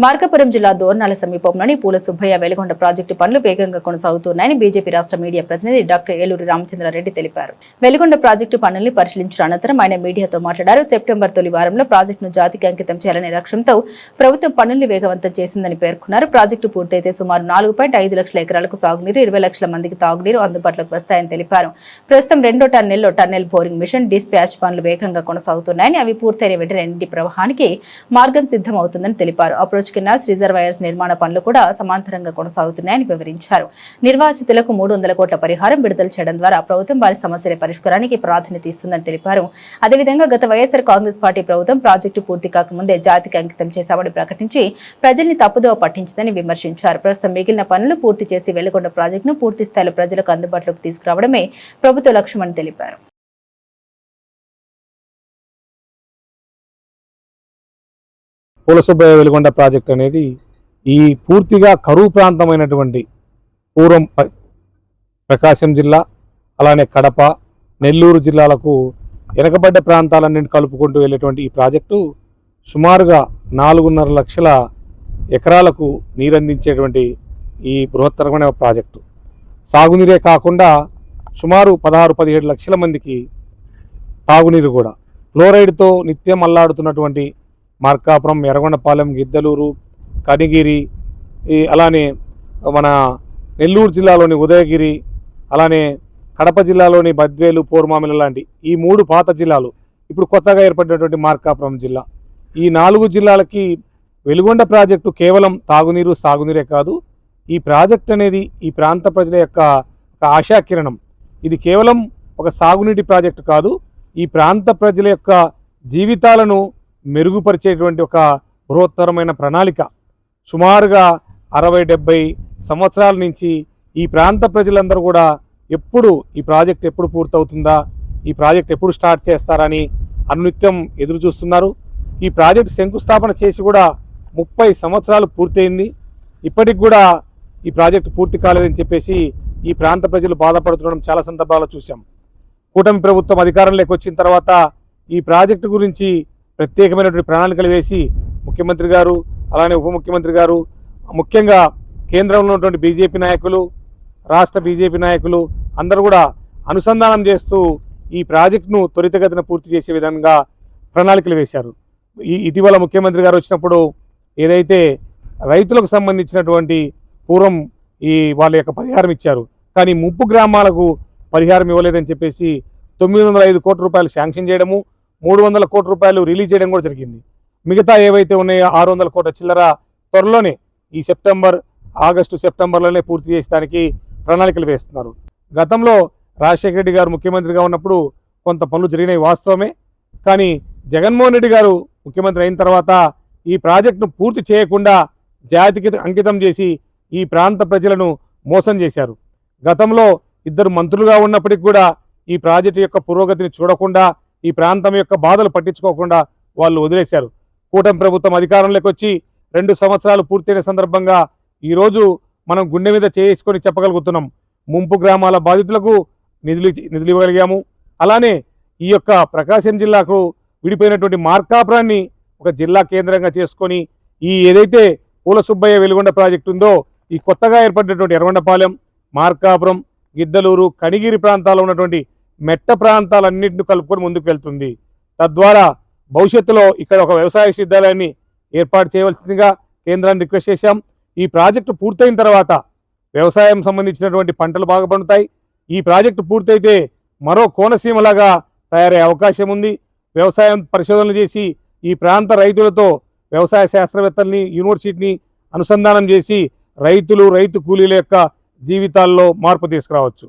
మార్కాపురం జిల్లా దోర్నాల సమీపంలోని పూల సుబ్బయ్య వెలిగొండ ప్రాజెక్టు పనులు వేగంగా కొనసాగుతున్నాయని బీజేపీ రాష్ట్ర మీడియా ప్రతినిధి డాక్టర్ ఏలూరి రామచంద్రారెడ్డి తెలిపారు. వెలిగొండ ప్రాజెక్టు పనుల్ని పరిశీలించిన అనంతరం ఆయన మీడియాతో మాట్లాడారు. సెప్టెంబర్ తొలి వారంలో ప్రాజెక్టును జాతికి అంకితం చేయాలనే లక్ష్యంతో ప్రభుత్వం పనుల్ని వేగవంతం చేసిందని పేర్కొన్నారు. ప్రాజెక్టు పూర్తయితే సుమారు 4.5 లక్షల ఎకరాలకు సాగునీరు, 20 లక్షల మందికి తాగునీరు అందుబాటులోకి వస్తాయని తెలిపారు. ప్రస్తుతం 2వ టన్నెల్లో టన్నెల్ బోరింగ్ మిషన్ డిస్పాచ్ పనులు వేగంగా కొనసాగుతున్నాయని, అవి పూర్తయిన వెంటనే నీటి ప్రవాహానికి మార్గం సిద్ధమవుతుందని తెలిపారు. కెనాల్స్ రిజర్వాయర్స్ నిర్మాణ పనులు కూడా సమాంతరంగా కొనసాగుతున్నాయని వివరించారు. నిర్వాసితులకు 300 కోట్ల పరిహారం విడుదల చేయడం ద్వారా ప్రభుత్వం వారి సమస్యల పరిష్కారానికి ప్రాధాన్యత ఇస్తుందని తెలిపారు. అదేవిధంగా గత వైఎస్ఆర్ కాంగ్రెస్ పార్టీ ప్రభుత్వం ప్రాజెక్టు పూర్తి కాకముందే జాతికి అంకితం చేశామని ప్రకటించి ప్రజల్ని తప్పుదోవ పట్టించిందని విమర్శించారు. ప్రస్తుతం మిగిలిన పనులు పూర్తి చేసి వెలిగొండ ప్రాజెక్టును పూర్తి స్థాయిలో ప్రజలకు అందుబాటులోకి తీసుకురావడమే ప్రభుత్వ లక్ష్యమని తెలిపారు. పూల సుబ్బయ్య వెలిగొండ ప్రాజెక్ట్ అనేది ఈ పూర్తిగా కరువు ప్రాంతమైనటువంటి పూర్వం ప్రకాశం జిల్లా, అలానే కడప, నెల్లూరు జిల్లాలకు వెనకబడ్డ ప్రాంతాలన్నింటినీ కలుపుకుంటూ వెళ్ళేటువంటి ఈ ప్రాజెక్టు సుమారుగా 4.5 లక్షల ఎకరాలకు నీరందించేటువంటి ఈ బృహత్తరమైన ప్రాజెక్టు. సాగునీరే కాకుండా సుమారు 16-17 లక్షల మందికి తాగునీరు కూడా. ఫ్లోరైడ్తో నిత్యం అల్లాడుతున్నటువంటి మార్కాపురం, ఎర్రగొండపాలెం, గిద్దలూరు, కనిగిరి, అలానే మన నెల్లూరు జిల్లాలోని ఉదయగిరి, అలానే కడప జిల్లాలోని బద్వేలు, పోర్మామిల లాంటి ఈ 3 పాత జిల్లాలు, ఇప్పుడు కొత్తగా ఏర్పడినటువంటి మార్కాపురం జిల్లా, ఈ 4 జిల్లాలకి వెలిగొండ ప్రాజెక్టు కేవలం తాగునీరు, సాగునీరే కాదు, ఈ ప్రాజెక్ట్ అనేది ఈ ప్రాంత ప్రజల యొక్క ఒక ఆశాకిరణం. ఇది కేవలం ఒక సాగునీటి ప్రాజెక్టు కాదు, ఈ ప్రాంత ప్రజల యొక్క జీవితాలను మెరుగుపరిచేటువంటి ఒక బృహత్తరమైన ప్రణాళిక. సుమారుగా 60-70 సంవత్సరాల నుంచి ఈ ప్రాంత ప్రజలందరూ కూడా ఎప్పుడు ఈ ప్రాజెక్ట్ ఎప్పుడు పూర్తవుతుందా, ఈ ప్రాజెక్ట్ ఎప్పుడు స్టార్ట్ చేస్తారని అనునిత్యం ఎదురు చూస్తున్నారు. ఈ ప్రాజెక్ట్ శంకుస్థాపన చేసి కూడా 30 సంవత్సరాలు పూర్తయింది. ఇప్పటికి కూడా ఈ ప్రాజెక్టు పూర్తి కాలేదని చెప్పేసి ఈ ప్రాంత ప్రజలు బాధపడుతుండడం చాలా సందర్భాల్లో చూసాం. కూటమి ప్రభుత్వం అధికారంలోకి వచ్చిన తర్వాత ఈ ప్రాజెక్టు గురించి ప్రత్యేకమైనటువంటి ప్రణాళికలు వేసి ముఖ్యమంత్రి గారు, అలానే ఉప ముఖ్యమంత్రి గారు, ముఖ్యంగా కేంద్రంలో ఉన్నటువంటి బీజేపీ నాయకులు, రాష్ట్ర బీజేపీ నాయకులు అందరూ కూడా అనుసంధానం చేస్తూ ఈ ప్రాజెక్టును త్వరితగతిన పూర్తి చేసే విధంగా ప్రణాళికలు వేశారు. ఇటీవల ముఖ్యమంత్రి గారు వచ్చినప్పుడు ఏదైతే రైతులకు సంబంధించినటువంటి పూర్వం వాళ్ళ యొక్క పరిహారం ఇచ్చారు, కానీ ముంపు గ్రామాలకు పరిహారం ఇవ్వలేదని చెప్పేసి 905 కోట్ల రూపాయలు శాంక్షన్ చేయడము, 300 కోట్ల రూపాయలు రిలీజ్ చేయడం కూడా జరిగింది. మిగతా ఏవైతే ఉన్నాయో 600 కోట్ల చిల్లర త్వరలోనే ఈ ఆగస్టు సెప్టెంబర్లోనే పూర్తి చేసేదానికి ప్రణాళికలు వేస్తున్నారు. గతంలో రాజశేఖర రెడ్డి గారు ముఖ్యమంత్రిగా ఉన్నప్పుడు కొంత పనులు జరిగినాయి వాస్తవమే, కానీ జగన్మోహన్ రెడ్డి గారు ముఖ్యమంత్రి అయిన తర్వాత ఈ ప్రాజెక్టును పూర్తి చేయకుండా జాతికి అంకితం చేసి ఈ ప్రాంత ప్రజలను మోసం చేశారు. గతంలో 2 మంత్రులుగా ఉన్నప్పటికీ కూడా ఈ ప్రాజెక్టు యొక్క పురోగతిని చూడకుండా, ఈ ప్రాంతం యొక్క బాధలు పట్టించుకోకుండా వాళ్ళు వదిలేశారు. కూటమి ప్రభుత్వం అధికారంలోకి వచ్చి 2 సంవత్సరాలు పూర్తయిన సందర్భంగా ఈరోజు మనం గుండె మీద చేసుకొని చెప్పగలుగుతున్నాం, ముంపు గ్రామాల బాధితులకు నిధులు ఇవ్వగలిగాము. అలానే ఈ యొక్క ప్రకాశం జిల్లాకు విడిపోయినటువంటి మార్కాపురాన్ని ఒక జిల్లా కేంద్రంగా చేసుకొని ఈ ఏదైతే పూల సుబ్బయ్య వెలిగొండ ప్రాజెక్టు ఉందో, ఈ కొత్తగా ఏర్పడినటువంటి ఎర్రగొండపాలెం, మార్కాపురం, గిద్దలూరు, కనిగిరి ప్రాంతాల్లో ఉన్నటువంటి మెట్ట ప్రాంతాలన్నింటినీ కలుపుకొని ముందుకు వెళ్తుంది. తద్వారా భవిష్యత్తులో ఇక్కడ ఒక వ్యవసాయ విశ్వవిద్యాలయాన్ని ఏర్పాటు చేయవలసిందిగా కేంద్రాన్ని రిక్వెస్ట్ చేశాం. ఈ ప్రాజెక్టు పూర్తయిన తర్వాత వ్యవసాయం సంబంధించినటువంటి పంటలు బాగా పండుతాయి. ఈ ప్రాజెక్టు పూర్తయితే మరో కోనసీమలాగా తయారయ్యే అవకాశం ఉంది. వ్యవసాయం పరిశోధనలు చేసి ఈ ప్రాంత రైతులతో వ్యవసాయ శాస్త్రవేత్తల్ని, యూనివర్సిటీని అనుసంధానం చేసి రైతు కూలీల యొక్క జీవితాల్లో మార్పు తీసుకురావచ్చు.